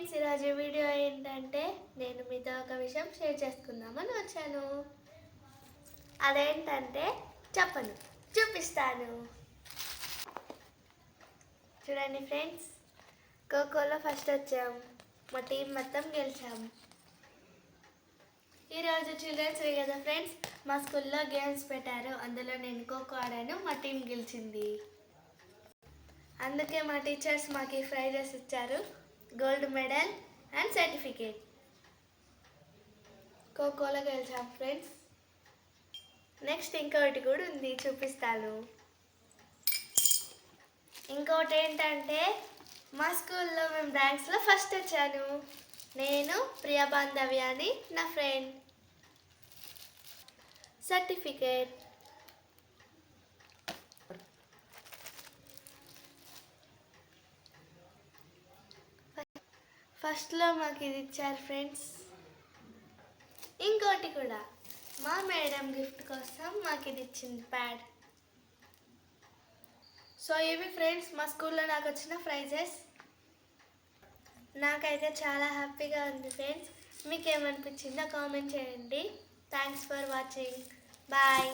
Friends, ఈరోజు video ఏంటంటే నేను మీతో ఒక విషయం షేర్ చేసుకుందామని వచ్చాను. అదేంటంటే చెప్పను, చూపిస్తాను. చూడండి ఫ్రెండ్స్, ఖోఖోలో ఫస్ట్ వచ్చాం. మా టీం మొత్తం గెలిచాం. ఈరోజు చిల్డ్రన్స్ డే కదా ఫ్రెండ్స్, మా స్కూల్లో గేమ్స్ పెట్టారు. అందులో నేను ఖోఖో ఆడాను, మా టీం గెలిచింది. అందుకే మా టీచర్స్ మాకు ప్రైజెస్ ఇచ్చారు, గోల్డ్ మెడల్ అండ్ సర్టిఫికేట్. ఖోఖోలో గెలిచాం ఫ్రెండ్స్. నెక్స్ట్ ఇంకొకటి కూడా ఉంది, చూపిస్తాను. ఇంకోటి ఏంటంటే మా స్కూల్లో మేము ర్యాంక్స్లో ఫస్ట్ వచ్చాను. నేను ప్రియా బాంధవి అని నా ఫ్రెండ్. సర్టిఫికేట్. ఫస్ట్లో మాకు ఇది ఇచ్చారు ఫ్రెండ్స్. ఇంకోటి కూడా మా మేడం గిఫ్ట్ కోసం మాకు ఇది ఇచ్చింది, ప్యాడ్. సో ఇవి ఫ్రెండ్స్ మా స్కూల్లో నాకు వచ్చిన ప్రైజెస్. నాకైతే చాలా హ్యాపీగా ఉంది ఫ్రెండ్స్. మీకు ఏమనిపించిందో కామెంట్ చేయండి. Thanks for watching. బాయ్.